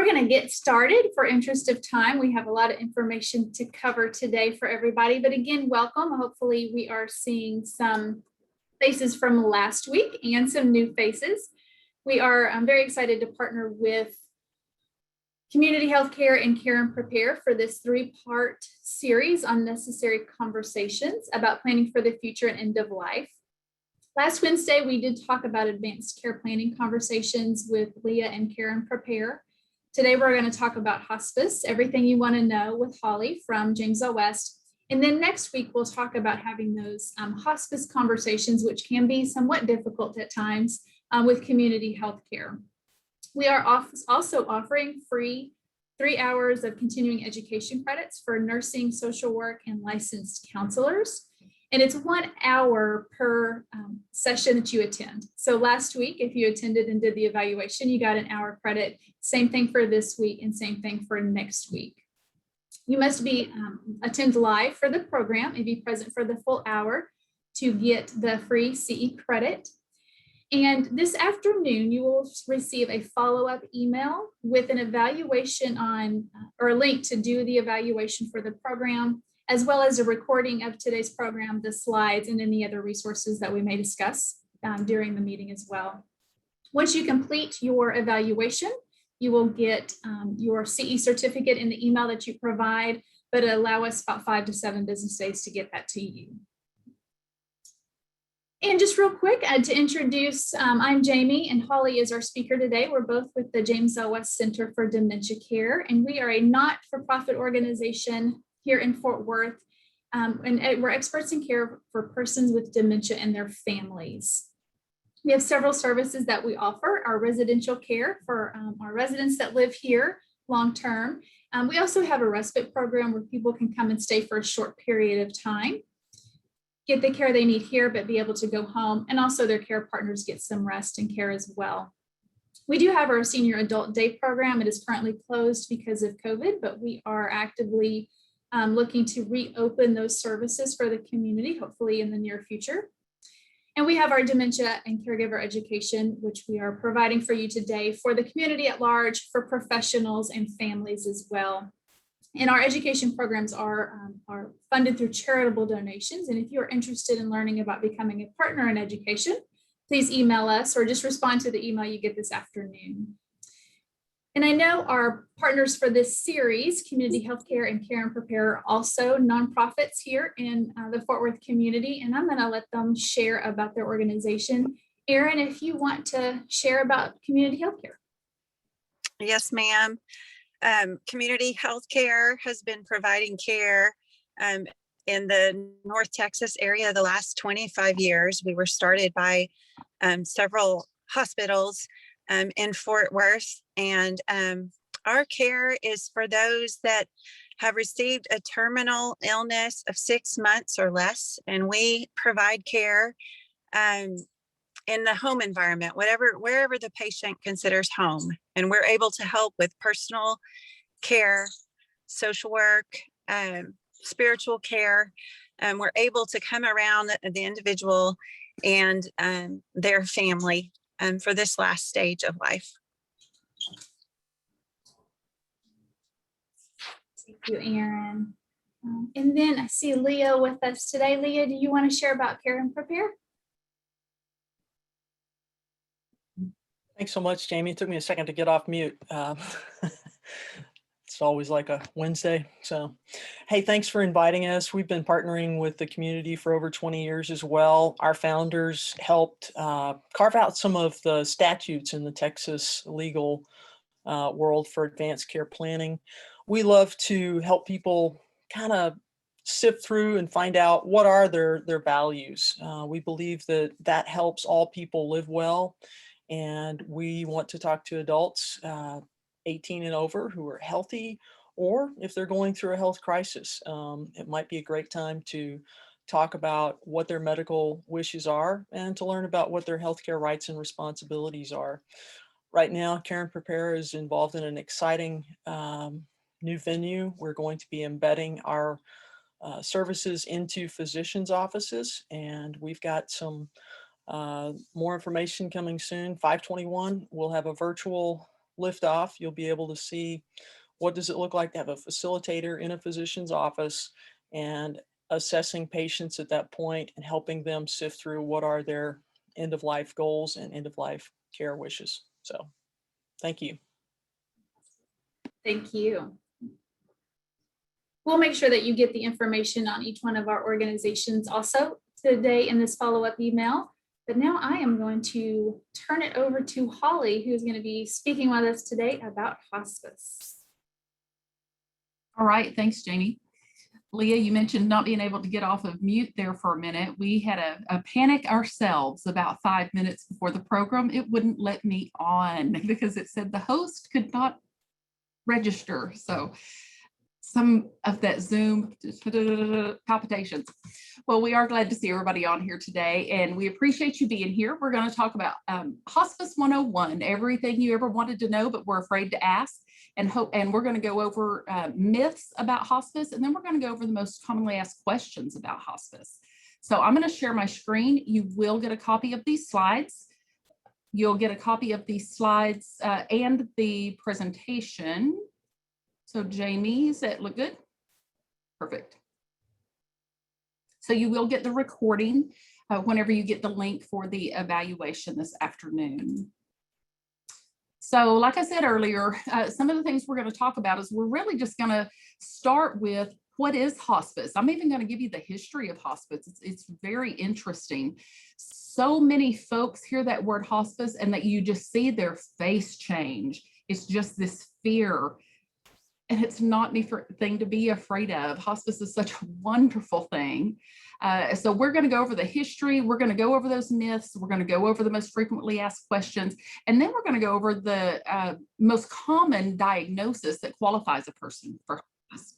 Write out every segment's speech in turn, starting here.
going to get started for interest of time. We have a lot of information to cover today for everybody, but again, welcome. Hopefully we are seeing some faces from last week and some new faces. I'm very excited to partner with Community Healthcare and Care and Prepare for this 3-part series on necessary conversations about planning for the future and end of life. Last Wednesday, we did talk about advanced care planning conversations with Leah and Care and Prepare. Today, we're going to talk about hospice, everything you want to know with Holly from James L. West. And then next week, we'll talk about having those hospice conversations, which can be somewhat difficult at times with community healthcare. We are also offering free 3 hours of continuing education credits for nursing, social work, and licensed counselors. And it's 1 hour per session that you attend. So last week, if you attended and did the evaluation, you got an hour credit. Same thing for this week and same thing for next week. You must attend live for the program and be present for the full hour to get the free CE credit. And this afternoon, you will receive a follow-up email with an evaluation or a link to do the evaluation for the program, as well as a recording of today's program, the slides, and any other resources that we may discuss during the meeting as well. Once you complete your evaluation, you will get your CE certificate in the email that you provide, but allow us about 5 to 7 business days to get that to you. And just real quick, to introduce, I'm Jamie and Holly is our speaker today. We're both with the James L. West Center for Dementia Care, and we are a not-for-profit organization here in Fort Worth, and we're experts in care for persons with dementia and their families. We have several services that we offer: our residential care for our residents that live here long-term. We also have a respite program where people can come and stay for a short period of time, get the care they need here, but be able to go home, and also their care partners get some rest and care as well. We do have our senior adult day program. It is currently closed because of COVID, but we are actively looking to reopen those services for the community, hopefully in the near future. And we have our dementia and caregiver education, which we are providing for you today for the community at large, for professionals and families as well. And our education programs are funded through charitable donations. And if you are interested in learning about becoming a partner in education, please email us or just respond to the email you get this afternoon. And I know our partners for this series, Community Healthcare and Care and Prepare, are also nonprofits here in the Fort Worth community. And I'm going to let them share about their organization. Erin, if you want to share about Community Healthcare. Yes, ma'am. Community Healthcare has been providing care in the North Texas area the last 25 years. We were started by several hospitals in Fort Worth, and our care is for those that have received a terminal illness of 6 months or less, and we provide care in the home environment, wherever the patient considers home. And we're able to help with personal care, social work, spiritual care. We're able to come around the individual and their family for this last stage of life. Thank you, Erin. And then I see Leah with us today. Leah, do you want to share about Care and Prepare? Thanks so much, Jamie. It took me a second to get off mute. It's always like a Wednesday. So, hey, thanks for inviting us. We've been partnering with the community for over 20 years as well. Our founders helped carve out some of the statutes in the Texas legal world for advanced care planning. We love to help people kind of sift through and find out what are their values. We believe that helps all people live well. And we want to talk to adults 18 and over who are healthy, or if they're going through a health crisis. It might be a great time to talk about what their medical wishes are and to learn about what their healthcare rights and responsibilities are. Right now, Care and Prepare is involved in an exciting new venue. We're going to be embedding our services into physicians' offices, and we've got some more information coming soon. 5/21, we'll have a virtual lift off, you'll be able to see what does it look like to have a facilitator in a physician's office and assessing patients at that point and helping them sift through what are their end of life goals and end of life care wishes. So thank you. Thank you. We'll make sure that you get the information on each one of our organizations also today in this follow-up email. But now I am going to turn it over to Holly, who's going to be speaking with us today about hospice. All right, thanks, Janie. Leah, you mentioned not being able to get off of mute there for a minute. We had a panic ourselves about 5 minutes before the program. It wouldn't let me on because it said the host could not register. So some of that Zoom palpitations. Well, we are glad to see everybody on here today, and we appreciate you being here. We're going to talk about Hospice 101, everything you ever wanted to know, but were afraid to ask. And we're going to go over myths about hospice, and then we're going to go over the most commonly asked questions about hospice. So I'm going to share my screen. You will get a copy of these slides. You'll get a copy of these slides and the presentation. So Jamie, does that look good? Perfect. So you will get the recording whenever you get the link for the evaluation this afternoon. So like I said earlier, some of the things we're going to talk about is we're really just going to start with what is hospice. I'm even going to give you the history of hospice. It's very interesting. So many folks hear that word hospice and that you just see their face change. It's just this fear. And it's not anything to be afraid of. Hospice is such a wonderful thing. So we're going to go over the history. We're going to go over those myths. We're going to go over the most frequently asked questions. And then we're going to go over the most common diagnosis that qualifies a person for hospice.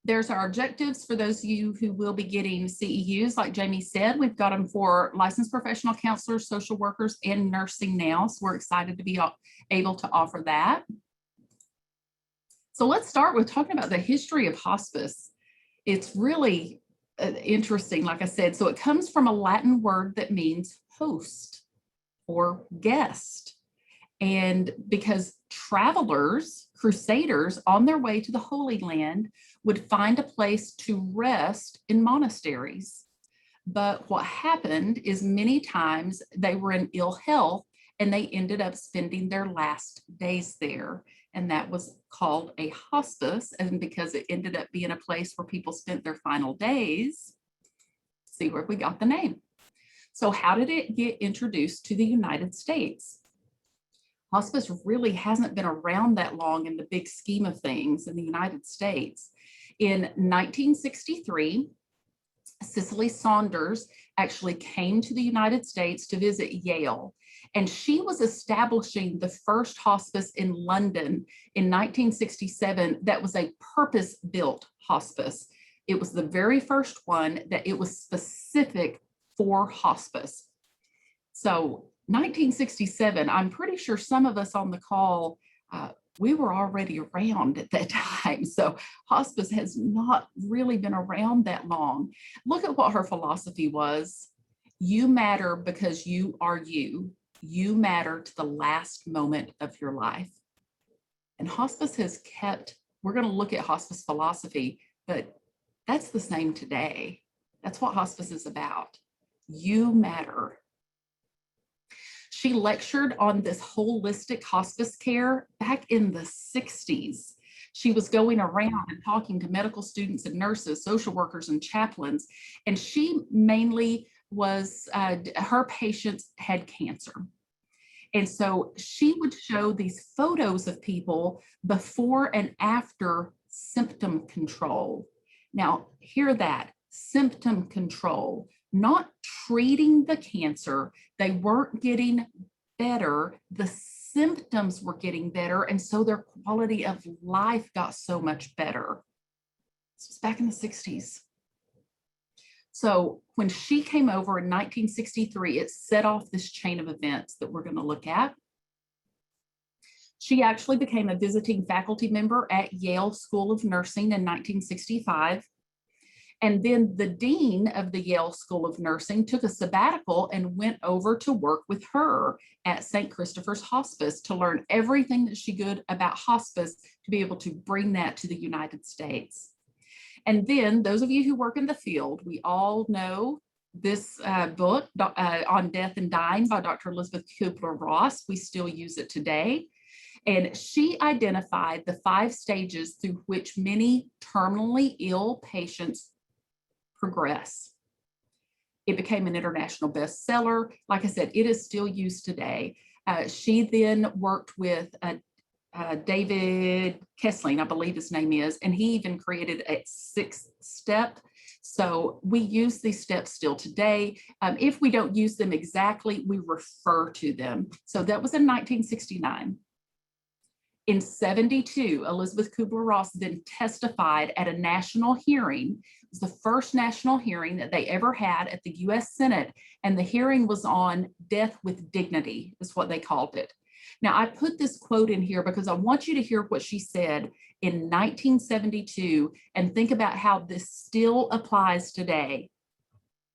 There's our objectives for those of you who will be getting CEUs. Like Jamie said, we've got them for licensed professional counselors, social workers, and nursing now. So we're excited to be able to offer that. So let's start with talking about the history of hospice. It's really interesting, like I said. So it comes from a Latin word that means host or guest. And because travelers, crusaders on their way to the Holy Land would find a place to rest in monasteries. But what happened is many times they were in ill health and they ended up spending their last days there. And that was called a hospice. And because it ended up being a place where people spent their final days, see where we got the name. So how did it get introduced to the United States? Hospice really hasn't been around that long in the big scheme of things in the United States. In 1963, Cicely Saunders actually came to the United States to visit Yale, and she was establishing the first hospice in London in 1967 that was a purpose-built hospice. It was the very first one that it was specific for hospice. So 1967, I'm pretty sure some of us on the call, we were already around at that time. So hospice has not really been around that long. Look at what her philosophy was. You matter because you are you. You matter to the last moment of your life. And hospice has kept, we're going to look at hospice philosophy, but that's the same today. That's what hospice is about. You matter. She lectured on this holistic hospice care back in the 60s. She was going around and talking to medical students and nurses, social workers and chaplains, and she mainly was, her patients had cancer. And so she would show these photos of people before and after symptom control. Now, hear that, symptom control. Not treating the cancer. They weren't getting better. The symptoms were getting better. And so their quality of life got so much better. This was back in the 60s. So when she came over in 1963, it set off this chain of events that we're going to look at. She actually became a visiting faculty member at Yale School of Nursing in 1965. And then the dean of the Yale School of Nursing took a sabbatical and went over to work with her at St. Christopher's Hospice to learn everything that she could about hospice to be able to bring that to the United States. And then those of you who work in the field, we all know this book on Death and Dying by Dr. Elizabeth Kubler-Ross. We still use it today. And she identified the 5 stages through which many terminally ill patients progress. It became an international bestseller. Like I said, it is still used today. She then worked with David Kessling, I believe his name is, and he even created a 6th step. So we use these steps still today. If we don't use them exactly, we refer to them. So that was in 1969. In 72, Elizabeth Kubler-Ross then testified at a national hearing. It was the first national hearing that they ever had at the US Senate, and the hearing was on death with dignity, is what they called it. Now, I put this quote in here because I want you to hear what she said in 1972 and think about how this still applies today.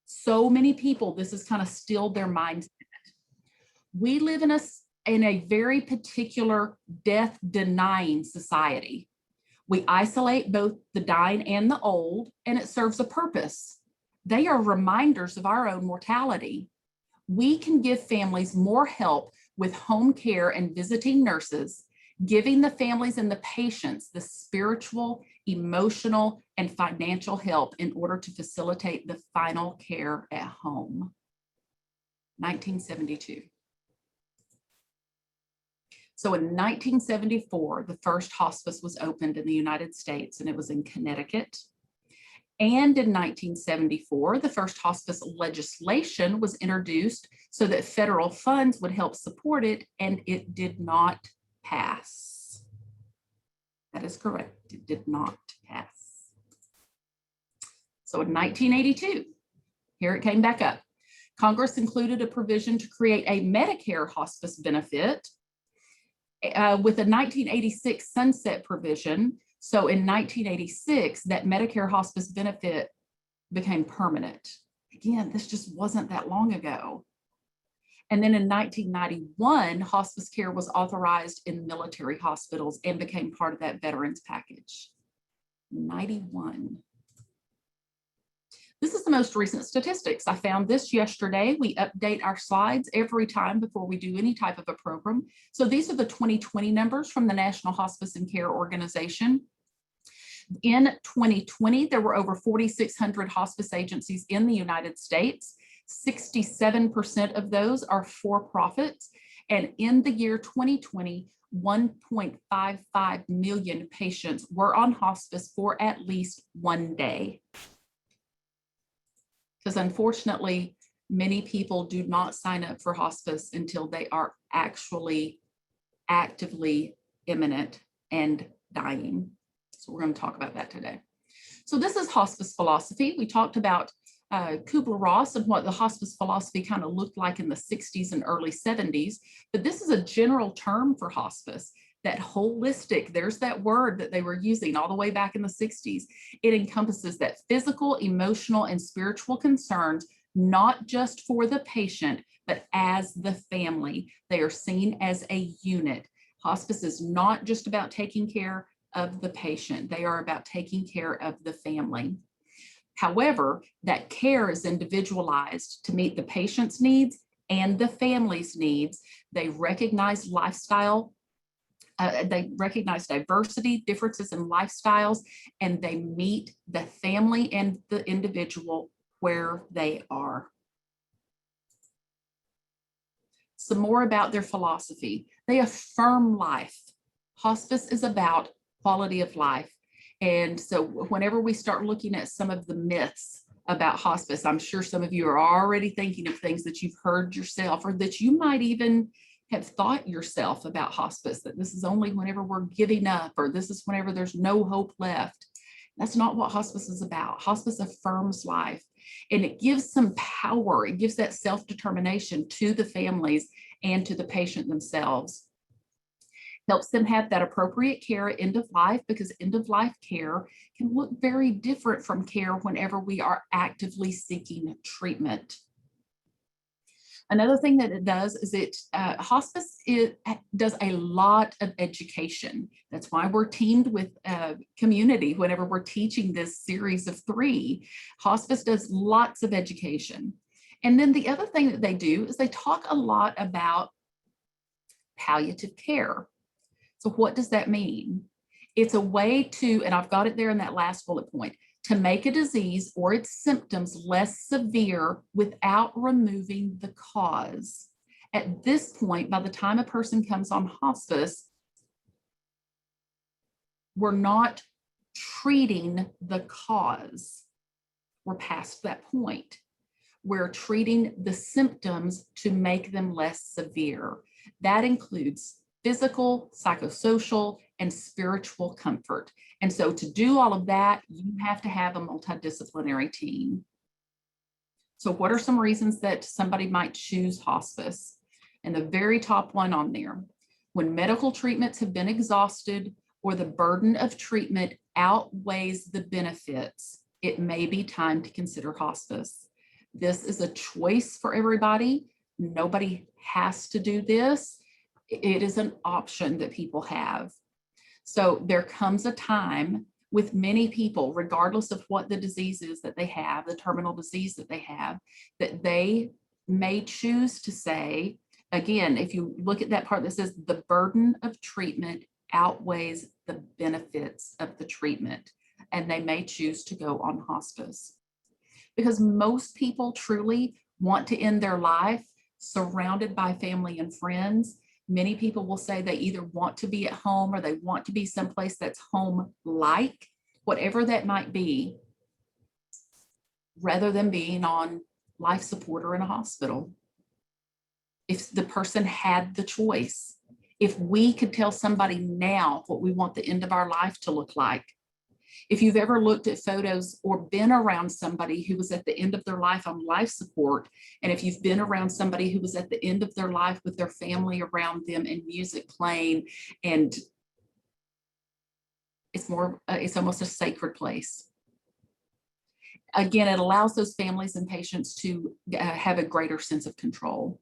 So many people, this is kind of still their mindset. We live in a very particular death-denying society. We isolate both the dying and the old, and it serves a purpose. They are reminders of our own mortality. We can give families more help with home care and visiting nurses, giving the families and the patients the spiritual, emotional, and financial help in order to facilitate the final care at home. 1972. So in 1974, the first hospice was opened in the United States, and it was in Connecticut. And in 1974, the first hospice legislation was introduced so that federal funds would help support it, and it did not pass. That is correct, it did not pass. So in 1982, here it came back up. Congress included a provision to create a Medicare hospice benefit with a 1986 sunset provision. So in 1986, that Medicare hospice benefit became permanent. Again, this just wasn't that long ago. And then in 1991, hospice care was authorized in military hospitals and became part of that veterans package. 91. This is the most recent statistics. I found this yesterday. We update our slides every time before we do any type of a program. So these are the 2020 numbers from the National Hospice and Care Organization. In 2020, there were over 4,600 hospice agencies in the United States. 67% of those are for-profits. And in the year 2020, 1.55 million patients were on hospice for at least one day. Because unfortunately, many people do not sign up for hospice until they are actually actively imminent and dying. So we're going to talk about that today. So this is hospice philosophy. We talked about Kubler-Ross and what the hospice philosophy kind of looked like in the 60s and early 70s. But this is a general term for hospice. That holistic, there's that word that they were using all the way back in the 60s. It encompasses that physical, emotional, and spiritual concerns, not just for the patient, but as the family. They are seen as a unit. Hospice is not just about taking care of the patient. They are about taking care of the family. However, that care is individualized to meet the patient's needs and the family's needs. They recognize lifestyle. They recognize diversity, differences in lifestyles, and they meet the family and the individual where they are. Some more about their philosophy. They affirm life. Hospice is about quality of life. And so whenever we start looking at some of the myths about hospice, I'm sure some of you are already thinking of things that you've heard yourself or that you might even have thought yourself about hospice, that this is only whenever we're giving up, or this is whenever there's no hope left. That's not what hospice is about. Hospice affirms life, and it gives some power. It gives that self-determination to the families and to the patient themselves. helps them have that appropriate care at end of life, because end of life care can look very different from care whenever we are actively seeking treatment. Another thing that it does is hospice does a lot of education. That's why we're teamed with community whenever we're teaching this series of 3. Hospice does lots of education. And then the other thing that they do is they talk a lot about palliative care. So what does that mean? It's a way to, and I've got it there in that last bullet point, to make a disease or its symptoms less severe without removing the cause. At this point, by the time a person comes on hospice, we're not treating the cause. We're past that point. We're treating the symptoms to make them less severe. That includes physical, psychosocial, and spiritual comfort. And so to do all of that, you have to have a multidisciplinary team. So what are some reasons that somebody might choose hospice? And the very top one on there, when medical treatments have been exhausted or the burden of treatment outweighs the benefits, it may be time to consider hospice. This is a choice for everybody. Nobody has to do this. It is an option that people have. So there comes a time with many people, regardless of what the disease is that they have, the terminal disease that they have, that they may choose to say, again, if you look at that part that says the burden of treatment outweighs the benefits of the treatment, and they may choose to go on hospice. Because most people truly want to end their life surrounded by family and friends. Many people will say they either want to be at home or they want to be someplace that's home-like, whatever that might be, rather than being on life support or in a hospital. If the person had the choice, if we could tell somebody now what we want the end of our life to look like, if you've ever looked at photos or been around somebody who was at the end of their life on life support, and if you've been around somebody who was at the end of their life with their family around them and music playing, and it's almost a sacred place. Again, it allows those families and patients to have a greater sense of control.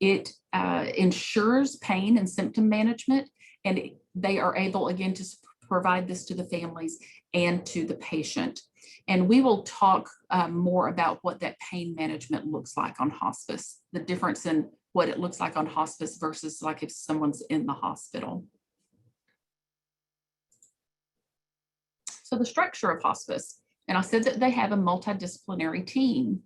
It ensures pain and symptom management, and they are able, again, to provide this to the families and to the patient. And we will talk more about what that pain management looks like on hospice, the difference in what it looks like on hospice versus like if someone's in the hospital. So the structure of hospice, and I said that they have a multidisciplinary team.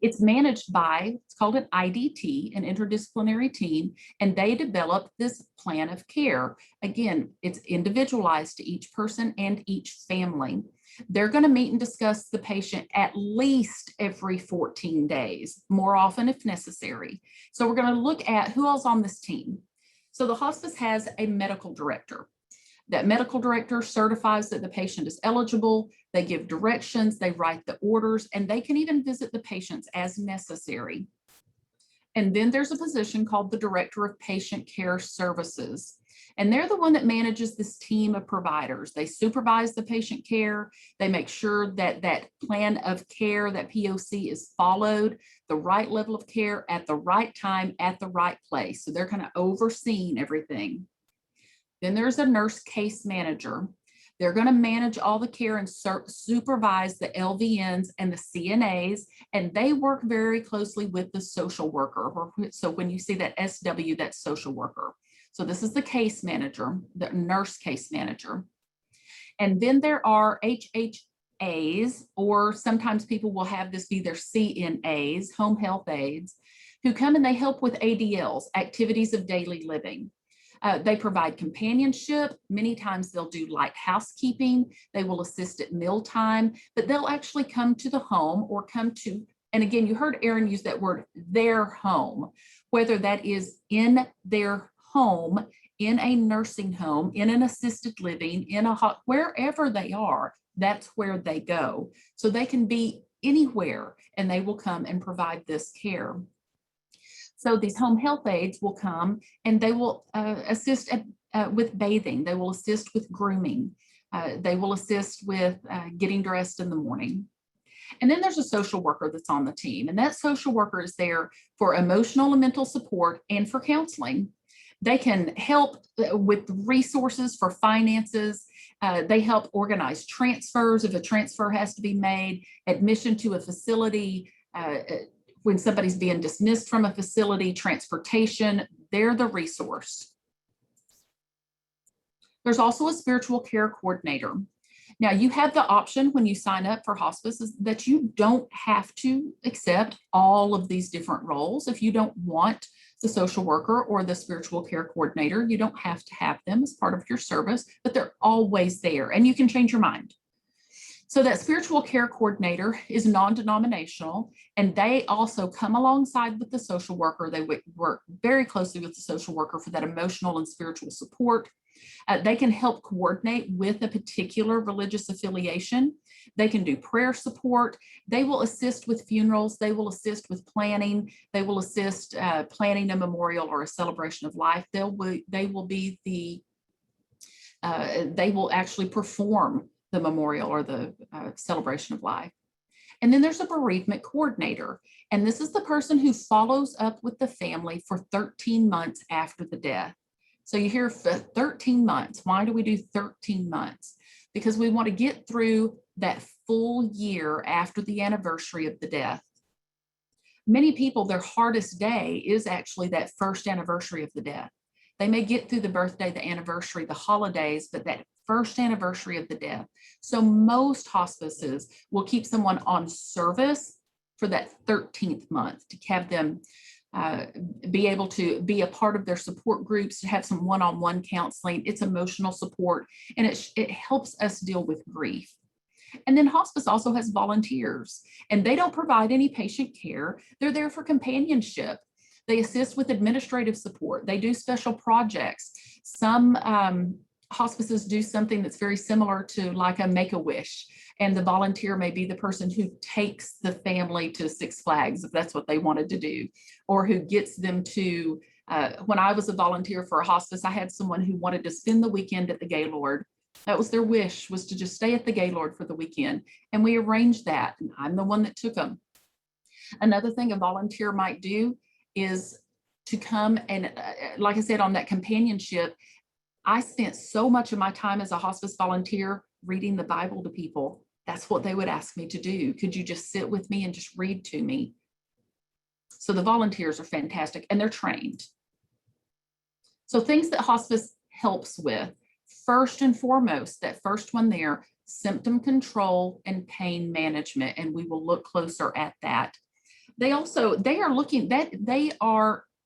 It's managed by, it's called an IDT, an interdisciplinary team, and they develop this plan of care. Again, it's individualized to each person and each family. They're going to meet and discuss the patient at least every 14 days, more often if necessary. So we're going to look at who else on this team. So the hospice has a medical director. That medical director certifies that the patient is eligible. They give directions, they write the orders, and they can even visit the patients as necessary. And then there's a position called the Director of Patient Care Services. And they're the one that manages this team of providers. They supervise the patient care. They make sure that that plan of care, that POC, is followed, the right level of care at the right time, at the right place. So they're kind of overseeing everything. Then there's a nurse case manager. They're going to manage all the care and supervise the LVNs and the CNAs, and they work very closely with the social worker. So when you see that SW, that's social worker. So this is the case manager, the nurse case manager. And then there are HHAs, or sometimes people will have this be their CNAs, home health aides, who come and they help with ADLs, activities of daily living. They provide companionship. Many times they'll do light housekeeping. They will assist at mealtime, but they'll actually come to the home or come to, and again, you heard Erin use that word, their home, whether that is in their home, in a nursing home, in an assisted living, in a wherever they are, that's where they go. So they can be anywhere and they will come and provide this care. So these home health aides will come and they will assist with bathing. They will assist with grooming. They will assist with getting dressed in the morning. And then there's a social worker that's on the team. And that social worker is there for emotional and mental support and for counseling. They can help with resources for finances. They help organize transfers if a transfer has to be made, admission to a facility, when somebody's being dismissed from a facility, transportation. They're the resource. There's also a spiritual care coordinator. Now, you have the option when you sign up for hospice is that you don't have to accept all of these different roles. If you don't want the social worker or the spiritual care coordinator, you don't have to have them as part of your service, but they're always there and you can change your mind. So that spiritual care coordinator is non-denominational, and they also come alongside with the social worker. They work very closely with the social worker for that emotional and spiritual support. They can help coordinate with a particular religious affiliation. They can do prayer support. They will assist with funerals. They will assist with planning. They will assist planning a memorial or a celebration of life. They will actually perform the memorial or the celebration of life. And then there's a bereavement coordinator. And this is the person who follows up with the family for 13 months after the death. So you hear 13 months. Why do we do 13 months? Because we want to get through that full year after the anniversary of the death. Many people, their hardest day is actually that first anniversary of the death. They may get through the birthday, the anniversary, the holidays, but that first anniversary of the death. So most hospices will keep someone on service for that 13th month to have them be able to be a part of their support groups, to have some one-on-one counseling. It's emotional support, and it helps us deal with grief. And then hospice also has volunteers, and they don't provide any patient care. They're there for companionship. They assist with administrative support. They do special projects. Some hospices do something that's very similar to like a Make-A-Wish, and the volunteer may be the person who takes the family to Six Flags if that's what they wanted to do, or who gets them to, when I was a volunteer for a hospice, I had someone who wanted to spend the weekend at the Gaylord. That was their wish, was to just stay at the Gaylord for the weekend. And we arranged that, and I'm the one that took them. Another thing a volunteer might do is to come and, like I said, on that companionship, I spent so much of my time as a hospice volunteer reading the Bible to people. That's what they would ask me to do. Could you just sit with me and just read to me? So the volunteers are fantastic, and they're trained. So things that hospice helps with, first and foremost, that first one there, symptom control and pain management, and we will look closer at that.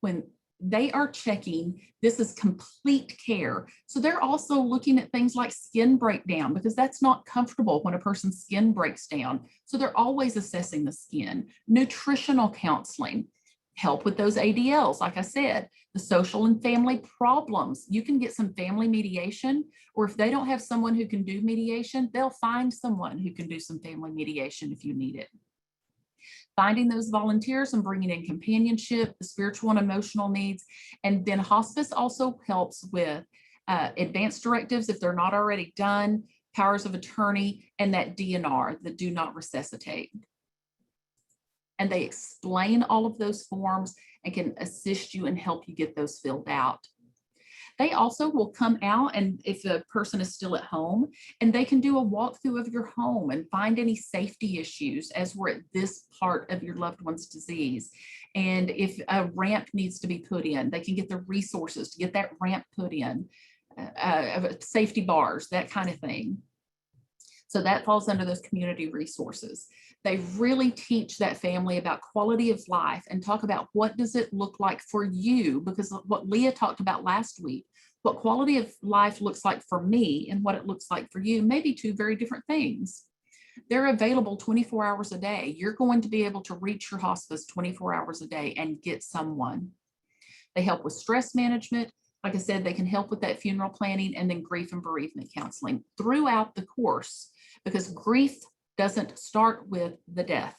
When they are checking, this is complete care. So they're also looking at things like skin breakdown, because that's not comfortable when a person's skin breaks down. So they're always assessing the skin. Nutritional counseling, help with those ADLs. Like I said, the social and family problems. You can get some family mediation, or if they don't have someone who can do mediation, they'll find someone who can do some family mediation if you need it. Finding those volunteers and bringing in companionship, the spiritual and emotional needs. And then hospice also helps with advanced directives if they're not already done, powers of attorney, and that DNR, the do not resuscitate. And they explain all of those forms and can assist you and help you get those filled out. They also will come out, and if the person is still at home, and they can do a walkthrough of your home and find any safety issues as we're at this part of your loved one's disease. And if a ramp needs to be put in, they can get the resources to get that ramp put in, safety bars, that kind of thing. So that falls under those community resources. They really teach that family about quality of life and talk about what does it look like for you, because what Leah talked about last week, what quality of life looks like for me and what it looks like for you may be two very different things. They're available 24 hours a day. You're going to be able to reach your hospice 24 hours a day and get someone. They help with stress management. Like I said, they can help with that funeral planning, and then grief and bereavement counseling throughout the course, because grief doesn't start with the death.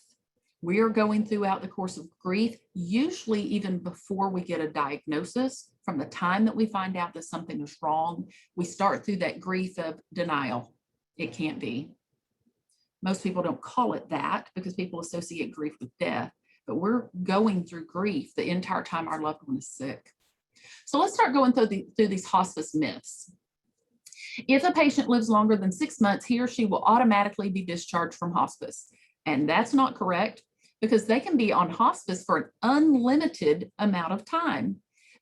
We are going throughout the course of grief, usually even before we get a diagnosis. From the time that we find out that something is wrong, we start through that grief of denial. It can't be. Most people don't call it that because people associate grief with death, but we're going through grief the entire time our loved one is sick. So let's start going through these hospice myths. If a patient lives longer than 6 months, he or she will automatically be discharged from hospice. And that's not correct, because they can be on hospice for an unlimited amount of time.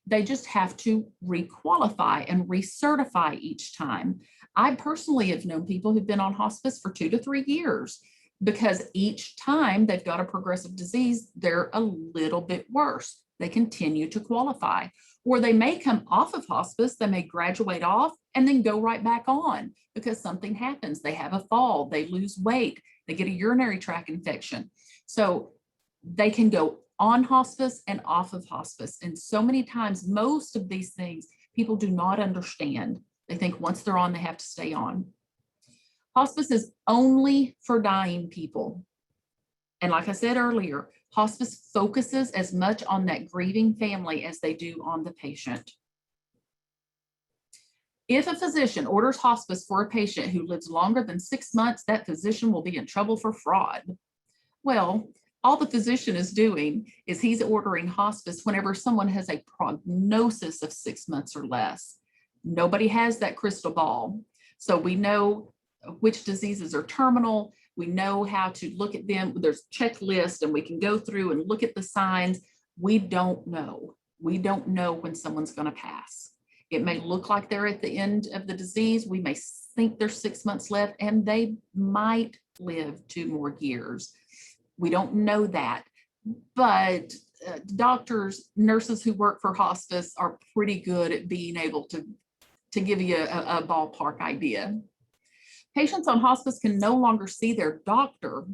They just have to requalify and recertify each time. I personally have known people who've been on hospice for 2 to 3 years, because each time they've got a progressive disease, they're a little bit worse. They continue to qualify, or they may come off of hospice, they may graduate off and then go right back on because something happens. They have a fall, they lose weight, they get a urinary tract infection. So they can go on hospice and off of hospice. And so many times, most of these things people do not understand. They think once they're on, they have to stay on. Hospice is only for dying people. And like I said earlier, hospice focuses as much on that grieving family as they do on the patient. If a physician orders hospice for a patient who lives longer than 6 months, that physician will be in trouble for fraud. Well, all the physician is doing is he's ordering hospice whenever someone has a prognosis of 6 months or less. Nobody has that crystal ball. So we know which diseases are terminal. We know how to look at them. There's a checklist and we can go through and look at the signs. We don't know. We don't know when someone's going to pass. It may look like they're at the end of the disease. We may think there's 6 months left and they might live 2 more years. We don't know that, but doctors, nurses who work for hospice are pretty good at being able to give you a ballpark idea. Patients on hospice can no longer see their doctor,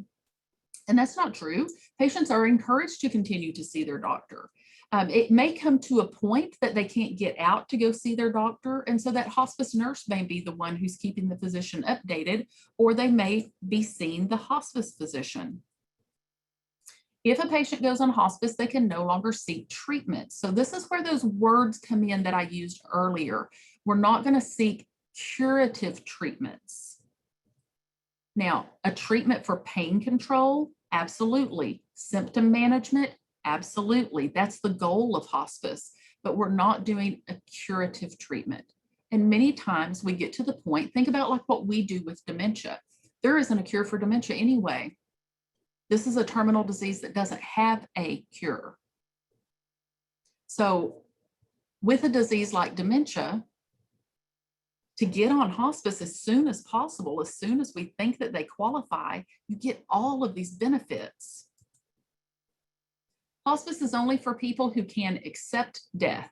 and that's not true. Patients are encouraged to continue to see their doctor. It may come to a point that they can't get out to go see their doctor, and so that hospice nurse may be the one who's keeping the physician updated, or they may be seeing the hospice physician. If a patient goes on hospice, they can no longer seek treatment. So this is where those words come in that I used earlier. We're not going to seek curative treatments. Now, a treatment for pain control, absolutely. Symptom management, absolutely. That's the goal of hospice, but we're not doing a curative treatment. And many times we get to the point, think about like what we do with dementia. There isn't a cure for dementia anyway. This is a terminal disease that doesn't have a cure. So with a disease like dementia, to get on hospice as soon as possible, as soon as we think that they qualify, you get all of these benefits. Hospice is only for people who can accept death.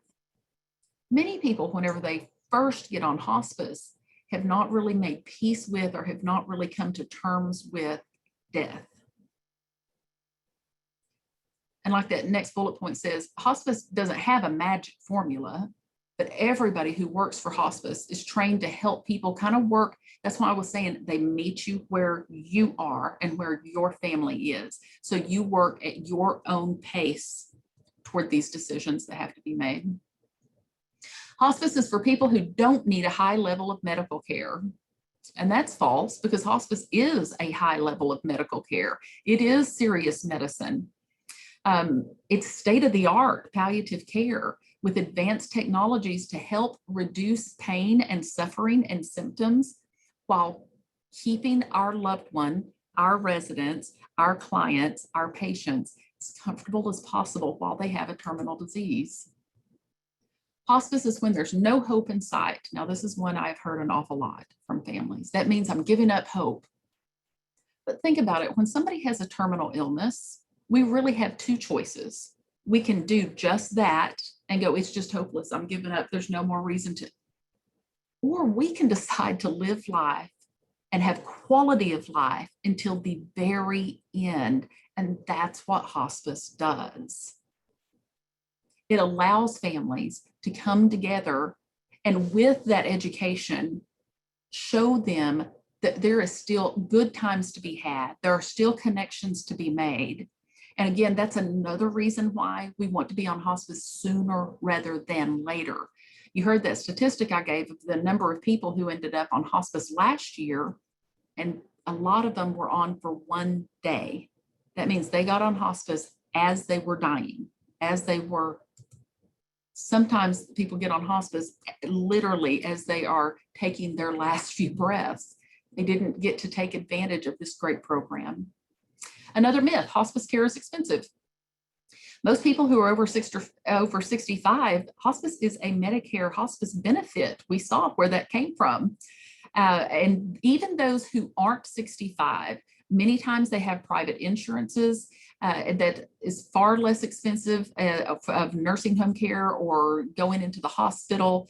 Many people, whenever they first get on hospice, have not really made peace with or have not really come to terms with death. And like that next bullet point says, hospice doesn't have a magic formula, but everybody who works for hospice is trained to help people kind of work. That's why I was saying they meet you where you are and where your family is. So you work at your own pace toward these decisions that have to be made. Hospice is for people who don't need a high level of medical care. And that's false, because hospice is a high level of medical care. It is serious medicine. It's state-of-the-art palliative care with advanced technologies to help reduce pain and suffering and symptoms while keeping our loved one, our residents, our clients, our patients as comfortable as possible while they have a terminal disease. Hospice is when there's no hope in sight. Now, this is one I've heard an awful lot from families. That means I'm giving up hope. But think about it. When somebody has a terminal illness, we really have 2 choices. We can do just that and go, it's just hopeless. I'm giving up. There's no more reason to. Or we can decide to live life and have quality of life until the very end. And that's what hospice does. It allows families to come together and with that education, show them that there is still good times to be had. There are still connections to be made. And again, that's another reason why we want to be on hospice sooner rather than later. You heard that statistic I gave of the number of people who ended up on hospice last year, and a lot of them were on for 1 day. That means they got on hospice as they were dying, as they were. Sometimes people get on hospice literally as they are taking their last few breaths. They didn't get to take advantage of this great program. Another myth, hospice care is expensive. Most people who are over 65, hospice is a Medicare hospice benefit. We saw where that came from. And even those who aren't 65, many times they have private insurances that is far less expensive of nursing home care or going into the hospital.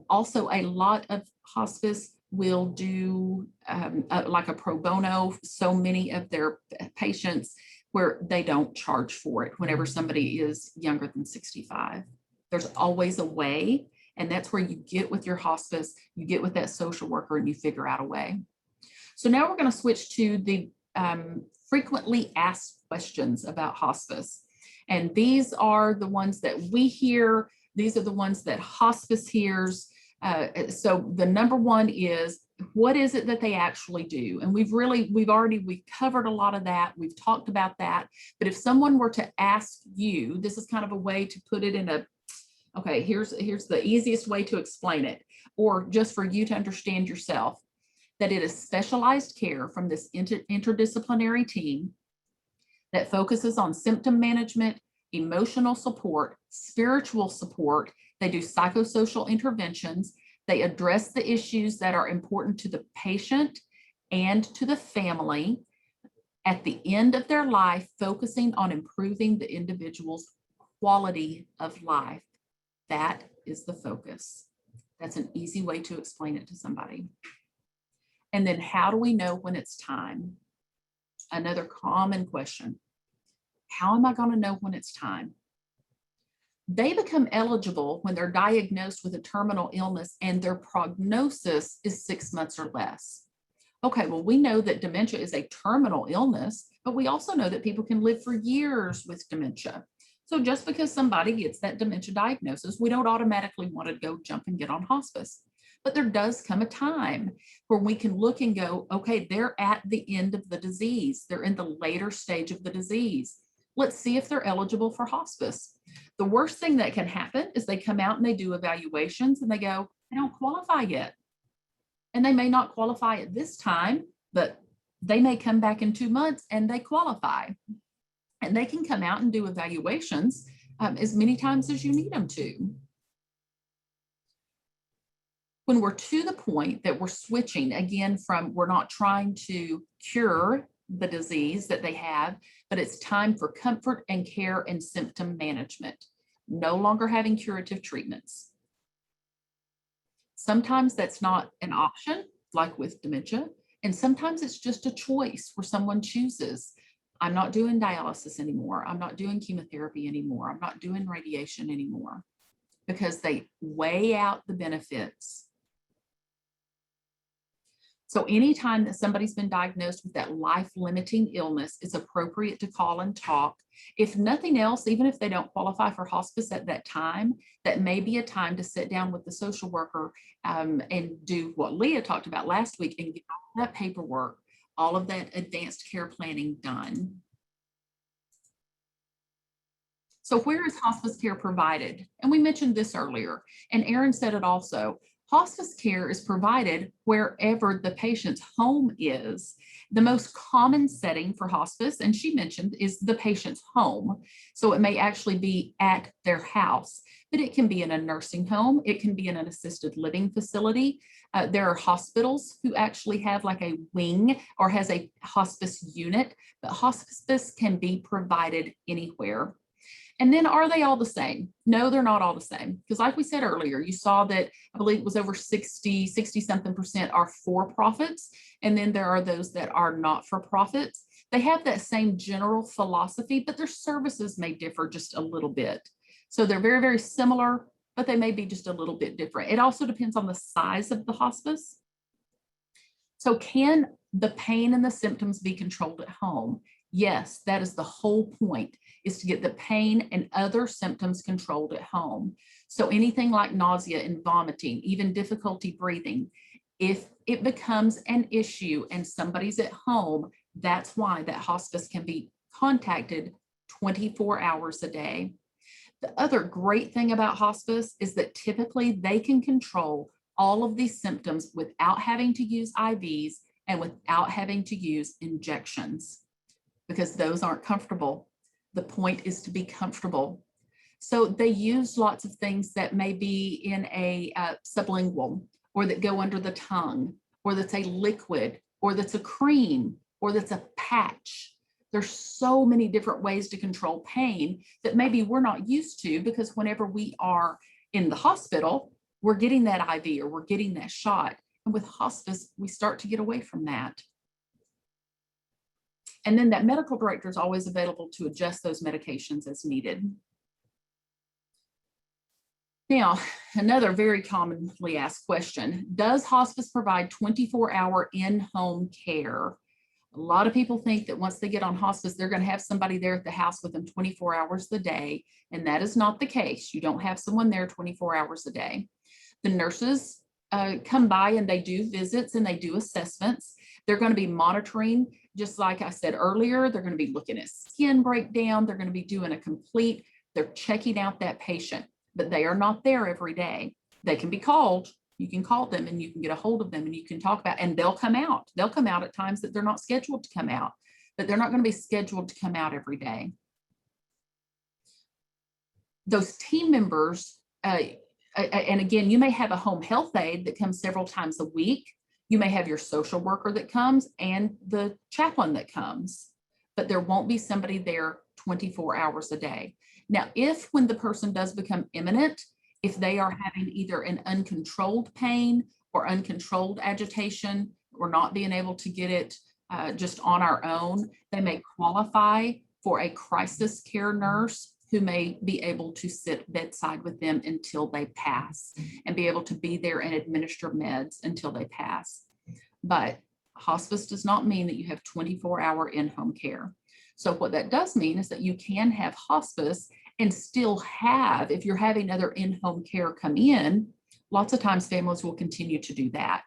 Also, a lot of hospice will do like a pro bono, so many of their patients where they don't charge for it whenever somebody is younger than 65. There's always a way, and that's where you get with your hospice, you get with that social worker and you figure out a way. So now we're going to switch to the frequently asked questions about hospice. And these are the ones that we hear. These are the ones that hospice hears. So the number one is, what is it that they actually do? And we've covered a lot of that. We've talked about that. But if someone were to ask you, this is kind of a way to put it in a, okay, here's the easiest way to explain it, or just for you to understand yourself, that it is specialized care from this interdisciplinary team that focuses on symptom management, emotional support, spiritual support. They do psychosocial interventions. They address the issues that are important to the patient and to the family at the end of their life, focusing on improving the individual's quality of life. That is the focus. That's an easy way to explain it to somebody. And then how do we know when it's time? Another common question. How am I going to know when it's time? They become eligible when they're diagnosed with a terminal illness and their prognosis is 6 months or less. Okay, well, we know that dementia is a terminal illness, but we also know that people can live for years with dementia. So just because somebody gets that dementia diagnosis, we don't automatically want to go jump and get on hospice. But there does come a time where we can look and go, okay, they're at the end of the disease. They're in the later stage of the disease. Let's see if they're eligible for hospice. The worst thing that can happen is they come out and they do evaluations and they go, I don't qualify yet. And they may not qualify at this time, but they may come back in 2 months and they qualify. And they can come out and do evaluations as many times as you need them to. When we're to the point that we're switching again from, we're not trying to cure the disease that they have, but it's time for comfort and care and symptom management, no longer having curative treatments. Sometimes that's not an option, like with dementia, and sometimes it's just a choice where someone chooses, I'm not doing dialysis anymore, I'm not doing chemotherapy anymore, I'm not doing radiation anymore, because they weigh out the benefits. So anytime that somebody's been diagnosed with that life-limiting illness, it's appropriate to call and talk. If nothing else, even if they don't qualify for hospice at that time, that may be a time to sit down with the social worker and do what Leah talked about last week and get all that paperwork, all of that advanced care planning done. So where is hospice care provided? And we mentioned this earlier, and Erin said it also. Hospice care is provided wherever the patient's home is. The most common setting for hospice, and she mentioned, is the patient's home. So it may actually be at their house, but it can be in a nursing home. It can be in an assisted living facility. There are hospitals who actually have like a wing or has a hospice unit, but hospice can be provided anywhere. And then are they all the same? No, they're not all the same. Because like we said earlier, you saw that I believe it was over 60-something% are for-profits. And then there are those that are not for-profits. They have that same general philosophy, but their services may differ just a little bit. So they're very, very similar, but they may be just a little bit different. It also depends on the size of the hospice. So can the pain and the symptoms be controlled at home? Yes, that is the whole point, is to get the pain and other symptoms controlled at home. So anything like nausea and vomiting, even difficulty breathing, if it becomes an issue and somebody's at home, that's why that hospice can be contacted 24 hours a day. The other great thing about hospice is that typically they can control all of these symptoms without having to use IVs and without having to use injections, because those aren't comfortable. The point is to be comfortable. So they use lots of things that may be in a sublingual, or that go under the tongue, or that's a liquid, or that's a cream, or that's a patch. There's so many different ways to control pain that maybe we're not used to, because whenever we are in the hospital, we're getting that IV or we're getting that shot. And with hospice, we start to get away from that. And then that medical director is always available to adjust those medications as needed. Now, another very commonly asked question, does hospice provide 24-hour in-home care? A lot of people think that once they get on hospice, they're going to have somebody there at the house with them 24 hours a day, and that is not the case. You don't have someone there 24 hours a day. The nurses come by and they do visits and they do assessments. They're going to be monitoring, just like I said earlier, they're going to be looking at skin breakdown. They're going to be doing a complete, they're checking out that patient, but they are not there every day. They can be called. You can call them and you can get a hold of them and you can talk about, and they'll come out. They'll come out at times that they're not scheduled to come out, but they're not going to be scheduled to come out every day. Those team members, and again, you may have a home health aide that comes several times a week. You may have your social worker that comes and the chaplain that comes, but there won't be somebody there 24 hours a day. Now, if when the person does become imminent, if they are having either an uncontrolled pain or uncontrolled agitation, or not being able to get it just on our own, they may qualify for a crisis care nurse who may be able to sit bedside with them until they pass and be able to be there and administer meds until they pass. But hospice does not mean that you have 24-hour in-home care. So what that does mean is that you can have hospice and still have, if you're having other in-home care come in, lots of times families will continue to do that.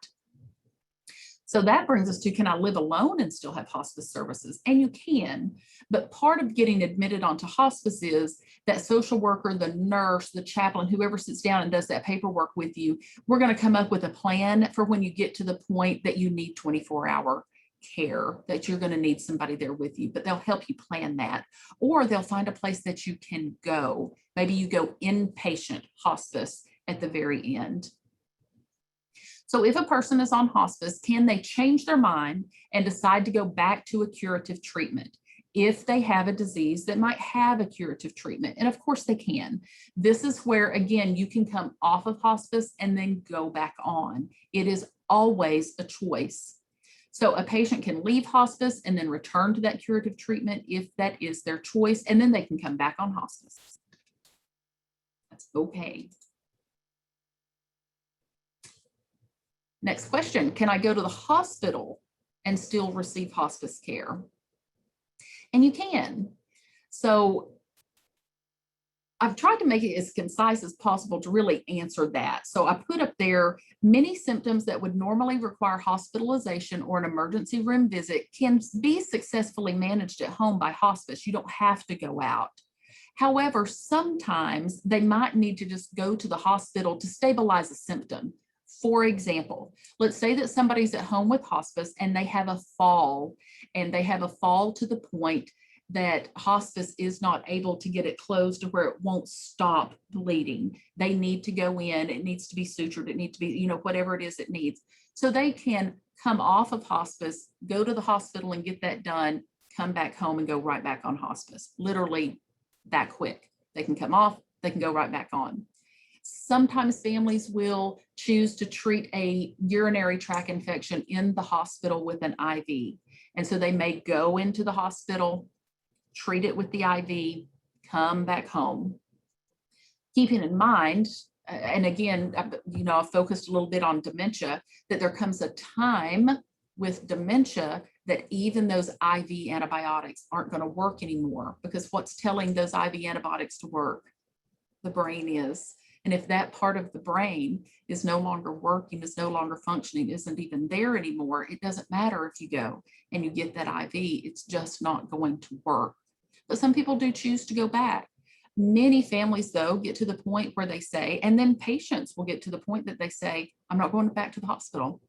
So that brings us to, can I live alone and still have hospice services? And you can, but part of getting admitted onto hospice is that social worker, the nurse, the chaplain, whoever sits down and does that paperwork with you, we're going to come up with a plan for when you get to the point that you need 24-hour care, that you're going to need somebody there with you, but they'll help you plan that. Or they'll find a place that you can go. Maybe you go inpatient hospice at the very end. So if a person is on hospice, can they change their mind and decide to go back to a curative treatment if they have a disease that might have a curative treatment? And of course they can. This is where, again, you can come off of hospice and then go back on. It is always a choice. So a patient can leave hospice and then return to that curative treatment if that is their choice, and then they can come back on hospice. That's okay. Next question, can I go to the hospital and still receive hospice care? And you can. So I've tried to make it as concise as possible to really answer that. So I put up there many symptoms that would normally require hospitalization or an emergency room visit can be successfully managed at home by hospice. You don't have to go out. However, sometimes they might need to just go to the hospital to stabilize a symptom. For example, let's say that somebody's at home with hospice and they have a fall, and they have a fall to the point that hospice is not able to get it closed to where it won't stop bleeding. They need to go in, it needs to be sutured, it needs to be, whatever it is it needs. So they can come off of hospice, go to the hospital and get that done, come back home and go right back on hospice. Literally that quick. They can come off, they can go right back on. Sometimes families will choose to treat a urinary tract infection in the hospital with an IV. And so they may go into the hospital, treat it with the IV, come back home. Keeping in mind, and again, I've focused a little bit on dementia, that there comes a time with dementia that even those IV antibiotics aren't going to work anymore, because what's telling those IV antibiotics to work? The brain is. And if that part of the brain is no longer working, is no longer functioning, isn't even there anymore, it doesn't matter if you go and you get that IV, it's just not going to work. But some people do choose to go back. Many families, though, get to the point where they say, and then patients will get to the point that they say, I'm not going back to the hospital.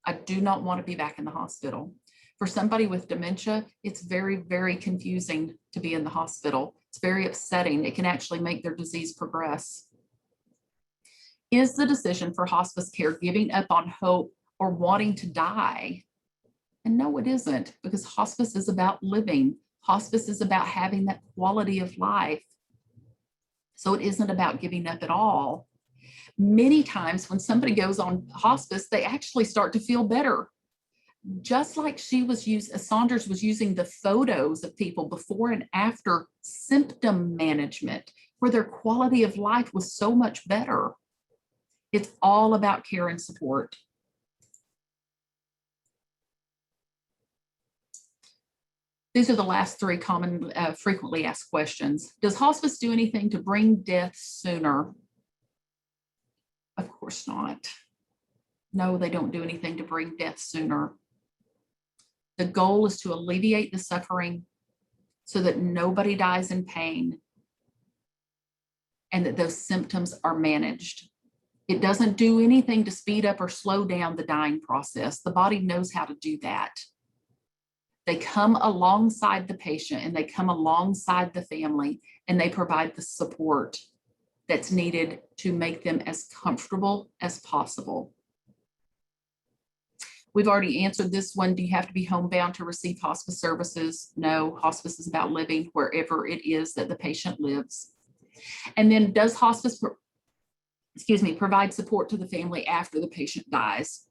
I do not want to be back in the hospital. For somebody with dementia, it's very, very confusing to be in the hospital. It's very upsetting. It can actually make their disease progress. Is the decision for hospice care giving up on hope or wanting to die? And no, it isn't, because hospice is about living. Hospice is about having that quality of life. So it isn't about giving up at all. Many times when somebody goes on hospice, they actually start to feel better. Just like Saunders was using the photos of people before and after symptom management, where their quality of life was so much better. It's all about care and support. These are the last three common, frequently asked questions. Does hospice do anything to bring death sooner? Of course not. No, they don't do anything to bring death sooner. The goal is to alleviate the suffering so that nobody dies in pain and that those symptoms are managed. It doesn't do anything to speed up or slow down the dying process. The body knows how to do that. They come alongside the patient and they come alongside the family and they provide the support that's needed to make them as comfortable as possible. We've already answered this one. Do you have to be homebound to receive hospice services? No, hospice is about living wherever it is that the patient lives. And then does hospice, provide support to the family after the patient dies?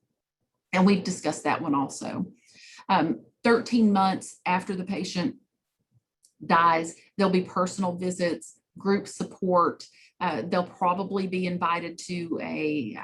And we've discussed that one also. 13 months after the patient dies, there'll be personal visits, group support. They'll probably be invited to a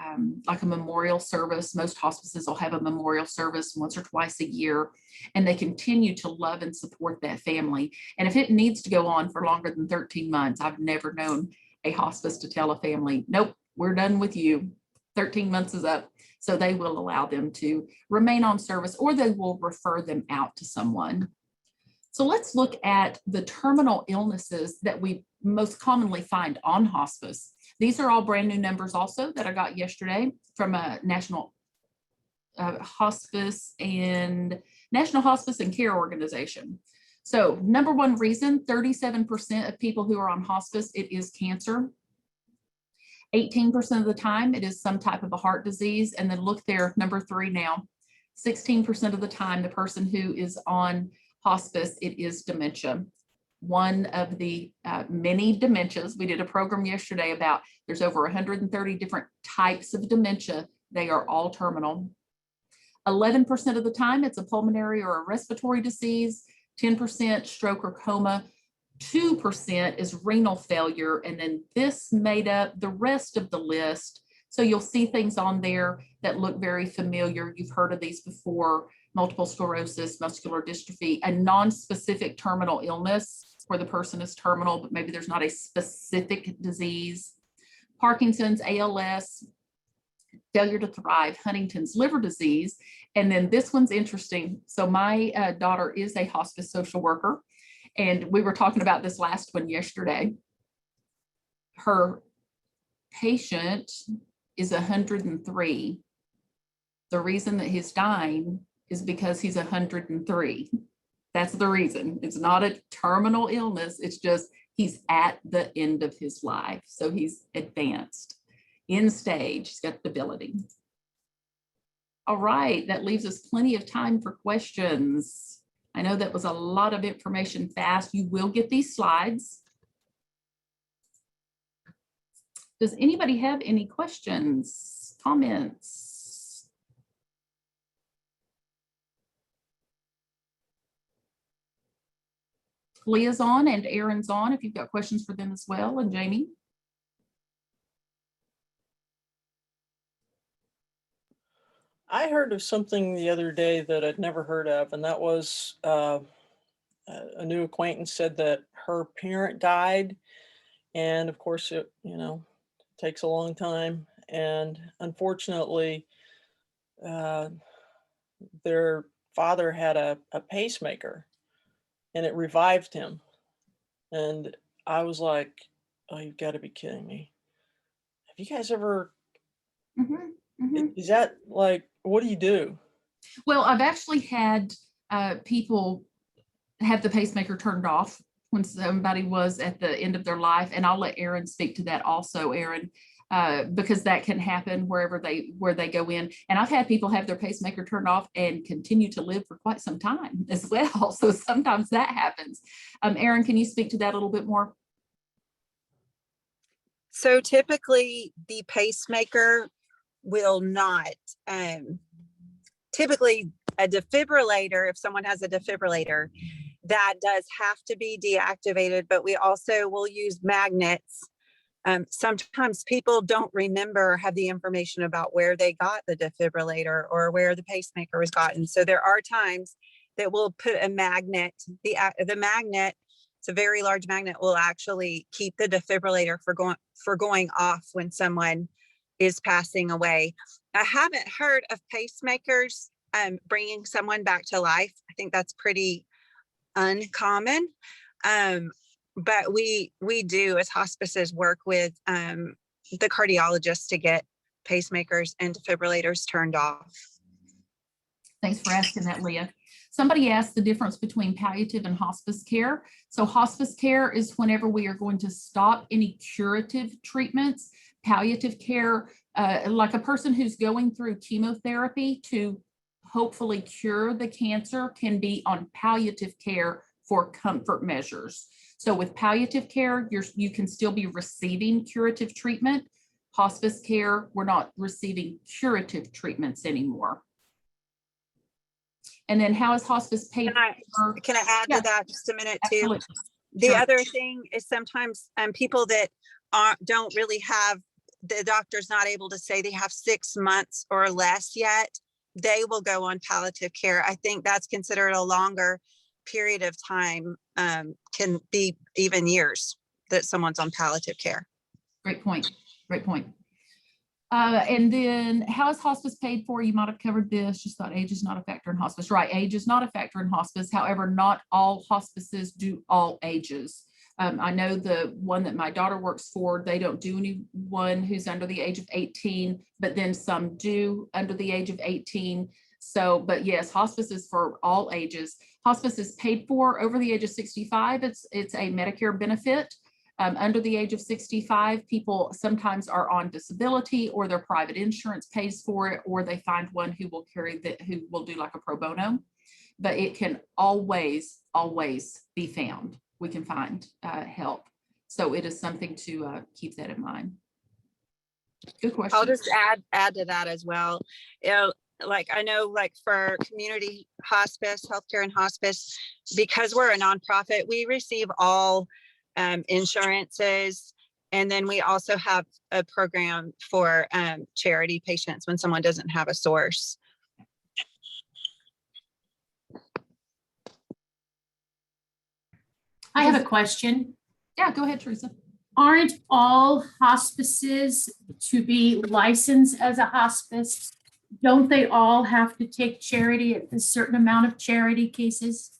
memorial service. Most hospices will have a memorial service once or twice a year, and they continue to love and support that family. And if it needs to go on for longer than 13 months, I've never known a hospice to tell a family, nope, we're done with you. 13 months is up. So they will allow them to remain on service, or they will refer them out to someone. So let's look at the terminal illnesses that we most commonly find on hospice. These are all brand new numbers also that I got yesterday from a National Hospice and Care Organization. So number one reason, 37% of people who are on hospice, it is cancer. 18% of the time, it is some type of a heart disease. And then look there, number three now, 16% of the time, the person who is on hospice, it is dementia. One of the many dementias. We did a program yesterday about there's over 130 different types of dementia. They are all terminal. 11% of the time, it's a pulmonary or a respiratory disease, 10% stroke or coma, 2% is renal failure, and then this made up the rest of the list. So you'll see things on there that look very familiar. You've heard of these before: multiple sclerosis, muscular dystrophy, a non-specific terminal illness where the person is terminal, but maybe there's not a specific disease. Parkinson's, ALS, failure to thrive, Huntington's, liver disease. And then this one's interesting. So my daughter is a hospice social worker, and we were talking about this last one yesterday. Her patient is 103. The reason that he's dying is because he's 103. That's the reason. It's not a terminal illness. It's just he's at the end of his life. So he's advanced, in stage, he's got debility. All right, that leaves us plenty of time for questions. I know that was a lot of information fast. You will get these slides. Does anybody have any questions, comments? Leah's on and Aaron's on if you've got questions for them as well, and Jamie. I heard of something the other day that I'd never heard of, and that was a new acquaintance said that her parent died, and of course it, takes a long time, and unfortunately, uh, their father had a pacemaker, and it revived him, and I was like, "Oh, you've got to be kidding me! Have you guys ever? Mhm, mhm. Is that like what do you do?" Well, I've actually had people have the pacemaker turned off when somebody was at the end of their life, and I'll let Aaron speak to that also, Aaron, because that can happen where they go in. And I've had people have their pacemaker turned off and continue to live for quite some time as well. So sometimes that happens. Aaron, can you speak to that a little bit more? So typically the pacemaker will not, typically a defibrillator, if someone has a defibrillator, that does have to be deactivated, but we also will use magnets. Sometimes people don't remember or have the information about where they got the defibrillator or where the pacemaker was gotten. So there are times that we'll put a magnet, the magnet, it's a very large magnet, will actually keep the defibrillator for going off when someone is passing away. I haven't heard of pacemakers bringing someone back to life. I think that's pretty uncommon. But we do, as hospices, work with the cardiologists to get pacemakers and defibrillators turned off. Thanks for asking that, Leah. Somebody asked the difference between palliative and hospice care. So hospice care is whenever we are going to stop any curative treatments. Palliative care, like a person who's going through chemotherapy to hopefully cure the cancer, can be on palliative care for comfort measures. So with palliative care, you can still be receiving curative treatment. Hospice care, we're not receiving curative treatments anymore. And then how is hospice paid for? Can I add to that just a minute too? Absolutely. The Sure. other thing is sometimes people that don't really have, the doctor's not able to say they have 6 months or less yet, they will go on palliative care. I think that's considered a longer period of time, can be even years that someone's on palliative care. Great point. Great point. And then how is hospice paid for? You might have covered this, just thought age is not a factor in hospice. Right, age is not a factor in hospice. However, not all hospices do all ages. I know the one that my daughter works for, they don't do anyone who's under the age of 18, but then some do under the age of 18. So, but yes, hospice is for all ages. Hospice is paid for over the age of 65. It's a Medicare benefit. Under the age of 65, people sometimes are on disability, or their private insurance pays for it, or they find one who will who will do like a pro bono. But it can always be found. We can find help. So it is something to keep that in mind. Good question. I'll just add to that as well. Like I know, like for community hospice, healthcare and hospice, because we're a nonprofit, we receive all insurances. And then we also have a program for charity patients when someone doesn't have a source. I have a question. Yeah, go ahead, Teresa. Aren't all hospices to be licensed as a hospice? Don't they all have to take charity at a certain amount of charity cases?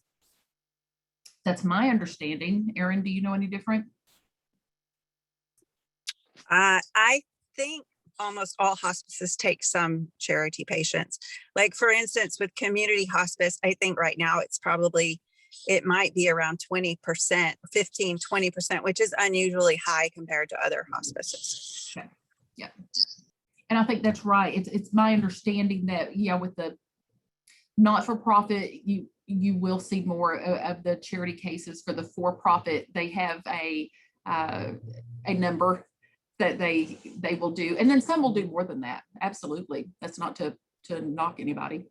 That's my understanding. Erin, do you know any different? I think almost all hospices take some charity patients. Like for instance, with community hospice, I think right now it might be around 20%, 15, 20%, which is unusually high compared to other hospices. Okay. Yeah. And I think that's right. It's my understanding that, yeah, with the not-for-profit, you will see more of the charity cases. For the for-profit, they have a number that they will do, and then some will do more than that. Absolutely, that's not to knock anybody,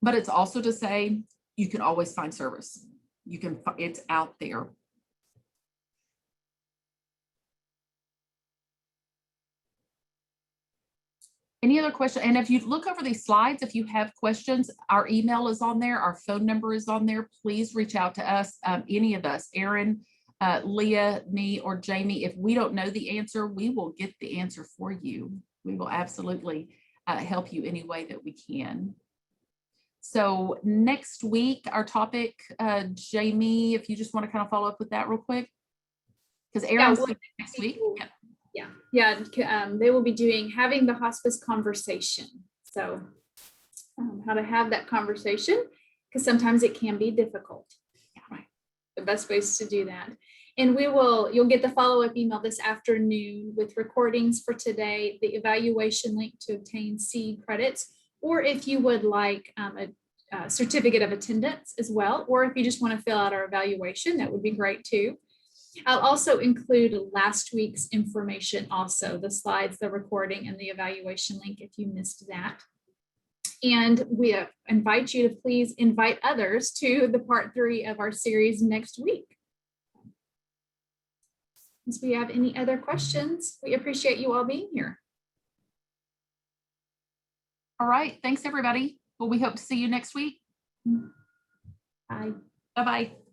but it's also to say you can always find service. It's out there. Any other question? And if you look over these slides, if you have questions, our email is on there, our phone number is on there. Please reach out to us, any of us, Erin, Leah, me, or Jamie. If we don't know the answer, we will get the answer for you. We will absolutely help you any way that we can. So next week, our topic, Jamie, if you just want to kind of follow up with that real quick. Because Erin's next week. Yeah. They will be having the hospice conversation. So how to have that conversation, because sometimes it can be difficult. Yeah, right. The best ways to do that. And you'll get the follow-up email this afternoon with recordings for today, the evaluation link to obtain seed credits, or if you would like a certificate of attendance as well, or if you just want to fill out our evaluation, that would be great too. I'll also include last week's information also, the slides, the recording, and the evaluation link if you missed that. And we invite you to please invite others to the part 3 of our series next week. If we have any other questions, we appreciate you all being here. All right. Thanks, everybody. Well, we hope to see you next week. Bye. Bye-bye.